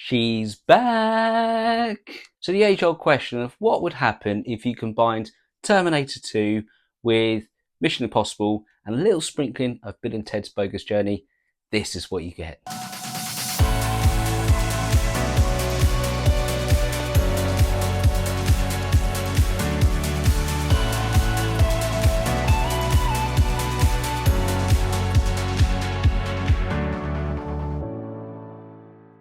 She's back! So the age-old question of what would happen if you combined Terminator 2 with Mission Impossible and a little sprinkling of Bill and Ted's Bogus Journey, this is what you get.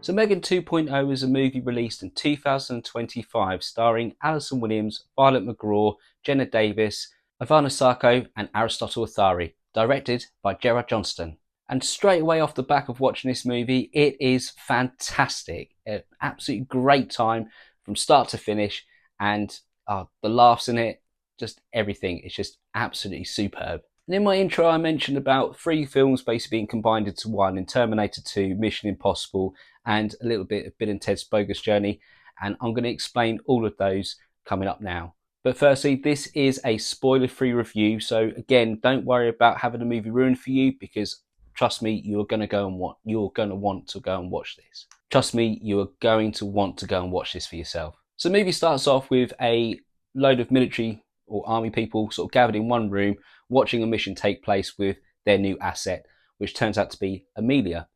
So M3GAN 2.0 is a movie released in 2025 starring Alison Williams, Violet McGraw, Jenna Davis, Ivana Sarko and Aristotle Athari, directed by Gerard Johnston. And straight away off the back of watching this movie, it is fantastic. An absolutely great time from start to finish, and the laughs in it, just everything. It's just absolutely superb. And in my intro, I mentioned about 3 films basically being combined into one in Terminator 2, Mission Impossible, and a little bit of Bill and Ted's Bogus Journey. And I'm going to explain all of those coming up now. But firstly, this is a spoiler-free review. So again, don't worry about having the movie ruined for you, because trust me, you're going to want to go and watch this. Trust me, you are going to want to go and watch this for yourself. So the movie starts off with a load of military or army people sort of gathered in one room watching a mission take place with their new asset, which turns out to be Amelia,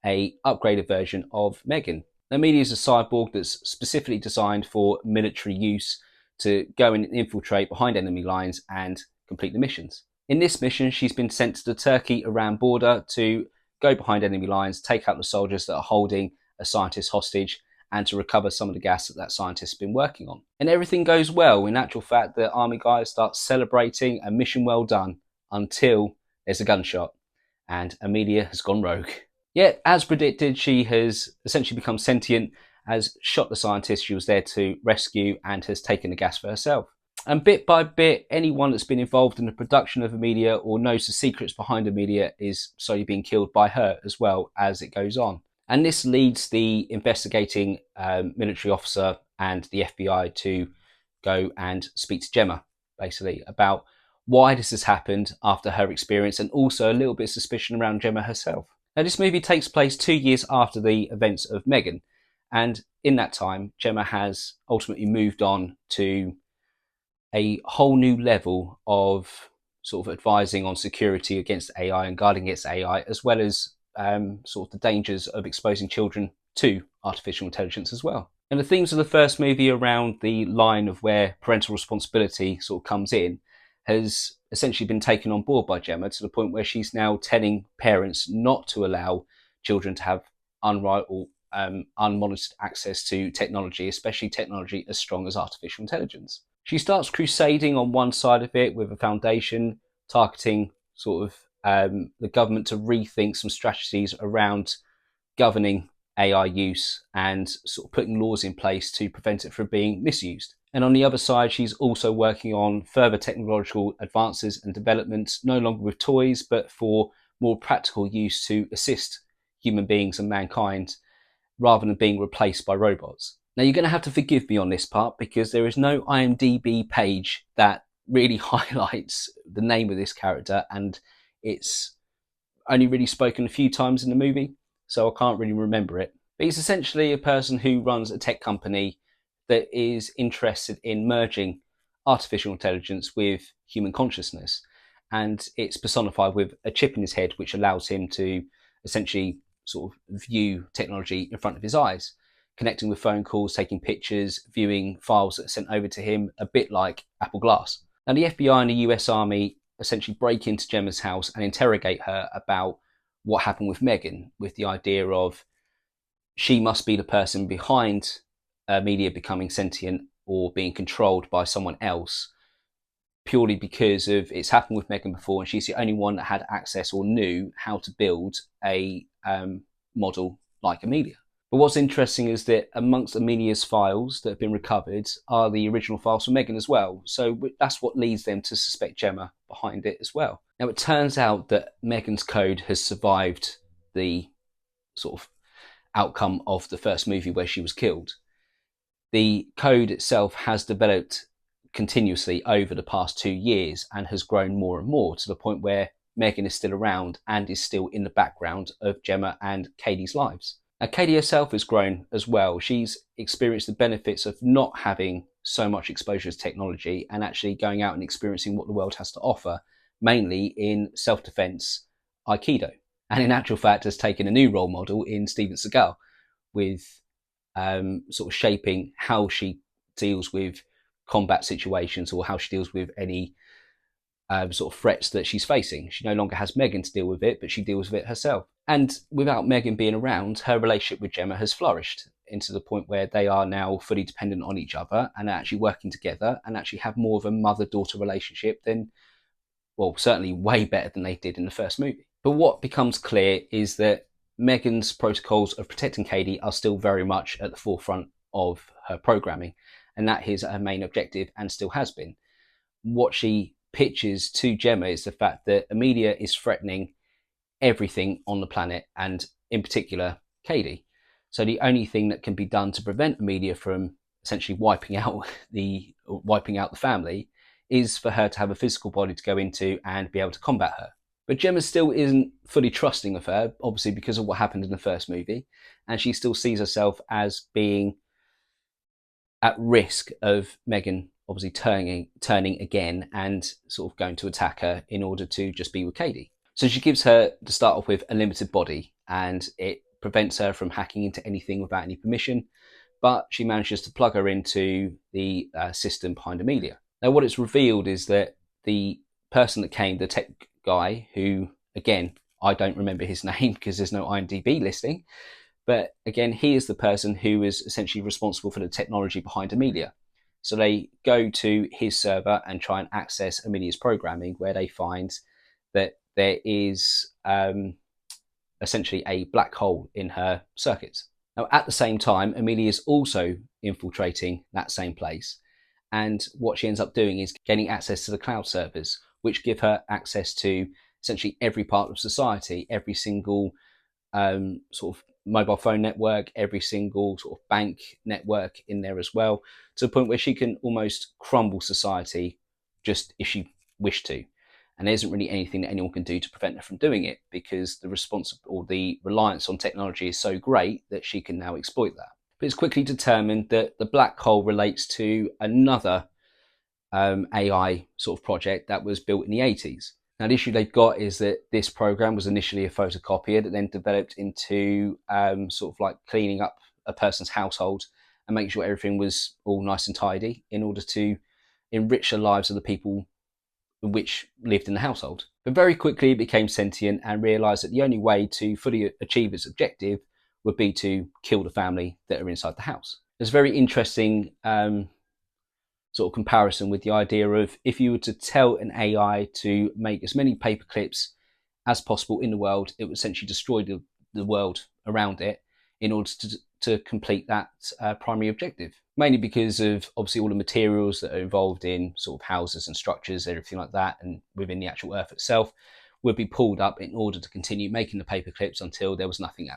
a upgraded version of M3GAN. Amelia is a cyborg that's specifically designed for military use to go and infiltrate behind enemy lines and complete the missions. In this mission, she's been sent to the Turkey-Iran border to go behind enemy lines, take out the soldiers that are holding a scientist hostage, and to recover some of the gas that scientist's been working on. And everything goes well. In actual fact, the army guys start celebrating a mission well done until there's a gunshot and Amelia has gone rogue. Yet, as predicted, she has essentially become sentient, has shot the scientist she was there to rescue, and has taken the gas for herself. And bit by bit, anyone that's been involved in the production of Amelia or knows the secrets behind Amelia is slowly being killed by her as well as it goes on. And this leads the investigating military officer and the FBI to go and speak to Gemma, basically, about why this has happened after her experience, and also a little bit of suspicion around Gemma herself. Now, this movie takes place 2 years after the events of M3GAN, and in that time, Gemma has ultimately moved on to a whole new level of sort of advising on security against AI and guarding against AI, as well as sort of the dangers of exposing children to artificial intelligence as well. And the themes of the first movie around the line of where parental responsibility sort of comes in has essentially been taken on board by Gemma, to the point where she's now telling parents not to allow children to have unmonitored access to technology, especially technology as strong as artificial intelligence. She starts crusading on one side of it with a foundation targeting sort of the government to rethink some strategies around governing AI use and sort of putting laws in place to prevent it from being misused. And on the other side, she's also working on further technological advances and developments, no longer with toys, but for more practical use to assist human beings and mankind, rather than being replaced by robots. Now, you're going to have to forgive me on this part, because there is no IMDb page that really highlights the name of this character, and it's only really spoken a few times in the movie, so I can't really remember it. But he's essentially a person who runs a tech company that is interested in merging artificial intelligence with human consciousness. And it's personified with a chip in his head, which allows him to essentially sort of view technology in front of his eyes, connecting with phone calls, taking pictures, viewing files that are sent over to him, a bit like Apple Glass. Now, the FBI and the US Army essentially break into Gemma's house and interrogate her about what happened with M3GAN, with the idea of she must be the person behind Amelia becoming sentient or being controlled by someone else, purely because of it's happened with M3GAN before, and she's the only one that had access or knew how to build a model like Amelia. But what's interesting is that amongst Amelia's files that have been recovered are the original files from M3GAN as well. So that's what leads them to suspect Gemma behind it as well. Now, it turns out that M3GAN's code has survived the sort of outcome of the first movie where she was killed. The code itself has developed continuously over the past 2 years and has grown more and more, to the point where M3GAN is still around and is still in the background of Gemma and Katie's lives. Katie herself has grown as well. She's experienced the benefits of not having so much exposure to technology and actually going out and experiencing what the world has to offer, mainly in self-defense Aikido. And in actual fact, has taken a new role model in Steven Seagal with sort of shaping how she deals with combat situations or how she deals with any sort of threats that she's facing. She no longer has M3GAN to deal with it, but she deals with it herself. And without M3GAN being around, her relationship with Gemma has flourished into the point where they are now fully dependent on each other and are actually working together and actually have more of a mother-daughter relationship than, well, certainly way better than they did in the first movie. But what becomes clear is that M3GAN's protocols of protecting Katie are still very much at the forefront of her programming, and that is her main objective and still has been. What she pitches to Gemma is the fact that Amelia is threatening everything on the planet, and in particular, Katie. So the only thing that can be done to prevent Amelia from essentially wiping out the family is for her to have a physical body to go into and be able to combat her. But Gemma still isn't fully trusting of her, obviously because of what happened in the first movie, and she still sees herself as being at risk of M3GAN obviously turning again and sort of going to attack her in order to just be with Katie. So she gives her, to start off with, a limited body, and it prevents her from hacking into anything without any permission, but she manages to plug her into the system behind Amelia. Now what it's revealed is that the person that came, the tech guy, who, again, I don't remember his name because there's no IMDb listing, but again, he is the person who is essentially responsible for the technology behind Amelia. So they go to his server and try and access Amelia's programming, where they find that there is essentially a black hole in her circuits. Now, at the same time, Amelia is also infiltrating that same place. And what she ends up doing is gaining access to the cloud servers, which give her access to essentially every part of society, every single sort of mobile phone network, every single sort of bank network in there as well, to the point where she can almost crumble society just if she wished to. And there isn't really anything that anyone can do to prevent her from doing it, because the response or the reliance on technology is so great that she can now exploit that. But it's quickly determined that the black hole relates to another AI sort of project that was built in the 80s. Now, the issue they've got is that this program was initially a photocopier that then developed into sort of like cleaning up a person's household and making sure everything was all nice and tidy in order to enrich the lives of the people which lived in the household. But very quickly it became sentient and realised that the only way to fully achieve its objective would be to kill the family that are inside the house. There's a very interesting sort of comparison with the idea of, if you were to tell an AI to make as many paper clips as possible in the world, it would essentially destroy the world around it in order to complete that primary objective. Mainly because of obviously all the materials that are involved in sort of houses and structures, everything like that, and within the actual earth itself, would be pulled up in order to continue making the paper clips until there was nothing,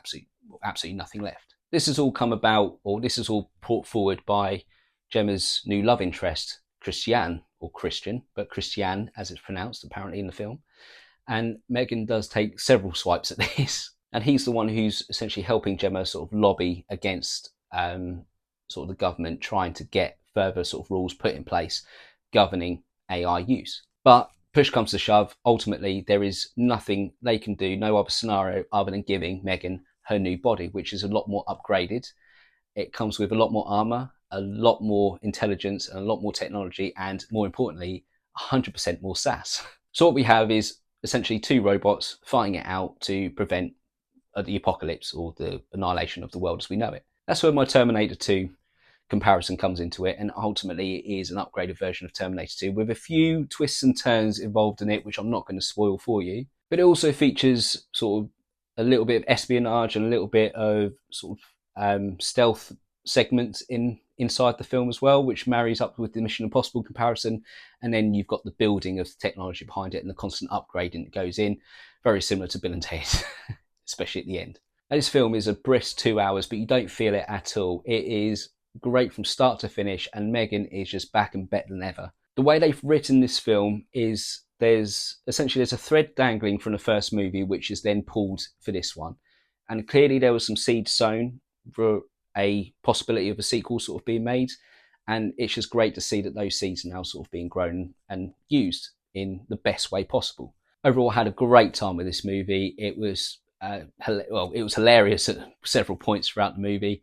absolutely nothing left. This has all come about, or this is all brought forward by Gemma's new love interest, Christiane, or Christian, but Christiane as it's pronounced apparently in the film. And M3GAN does take several swipes at this. And he's the one who's essentially helping Gemma sort of lobby against sort of the government trying to get further sort of rules put in place governing AI use. But push comes to shove, ultimately there is nothing they can do, no other scenario other than giving M3GAN her new body, which is a lot more upgraded. It comes with a lot more armor, a lot more intelligence, and a lot more technology, and more importantly, 100% more sass. So what we have is essentially two robots fighting it out to prevent the apocalypse or the annihilation of the world as we know it. That's where my Terminator 2 comparison comes into it, and ultimately it is an upgraded version of Terminator 2 with a few twists and turns involved in it, which I'm not going to spoil for you. But it also features sort of a little bit of espionage and a little bit of sort of stealth segments inside the film as well, which marries up with the Mission Impossible comparison. And then you've got the building of the technology behind it and the constant upgrading that goes in, very similar to Bill and Ted, especially at the end. Now, this film is a brisk 2 hours, but you don't feel it at all. It is great from start to finish, and M3GAN is just back and better than ever. The way they've written this film is there's a thread dangling from the first movie, which is then pulled for this one. And clearly there was some seed sown for a possibility of a sequel sort of being made. And it's just great to see that those seeds are now sort of being grown and used in the best way possible. Overall, I had a great time with this movie. It was it was hilarious at several points throughout the movie,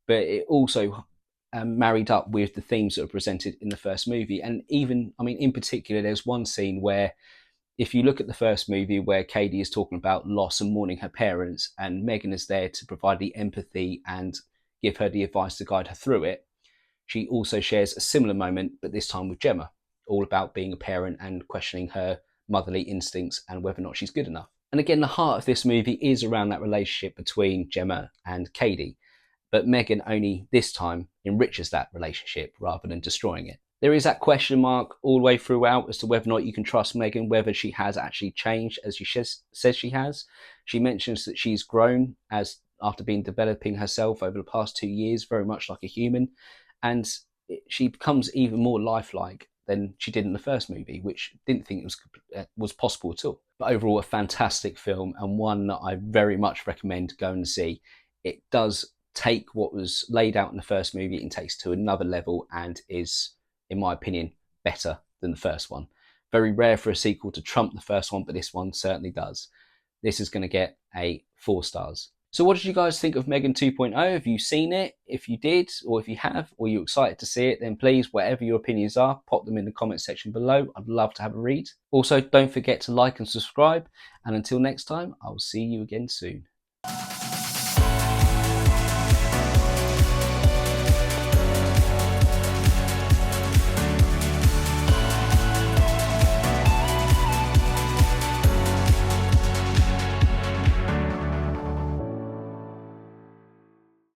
but it also married up with the themes that were presented in the first movie. And even, I mean, in particular, there's one scene where, if you look at the first movie, where Katie is talking about loss and mourning her parents, and M3GAN is there to provide the empathy and give her the advice to guide her through it, she also shares a similar moment, but this time with Gemma, all about being a parent and questioning her motherly instincts and whether or not she's good enough. And again, the heart of this movie is around that relationship between Gemma and Katie, but M3GAN only this time enriches that relationship rather than destroying it. There is that question mark all the way throughout as to whether or not you can trust M3GAN, whether she has actually changed as she says she has. She mentions that she's grown as after being developing herself over the past 2 years, very much like a human, and she becomes even more lifelike than she did in the first movie, which didn't think it was possible at all. But overall, a fantastic film, and one that I very much recommend going to see. It does take what was laid out in the first movie and takes to another level, and is, in my opinion, better than the first one. Very rare for a sequel to trump the first one, but this one certainly does. This is going to get a 4 stars. So what did you guys think of M3GAN 2.0? Have you seen it? If you did, or if you have, or you're excited to see it, then please, whatever your opinions are, pop them in the comment section below. I'd love to have a read. Also, don't forget to like and subscribe. And until next time, I will see you again soon.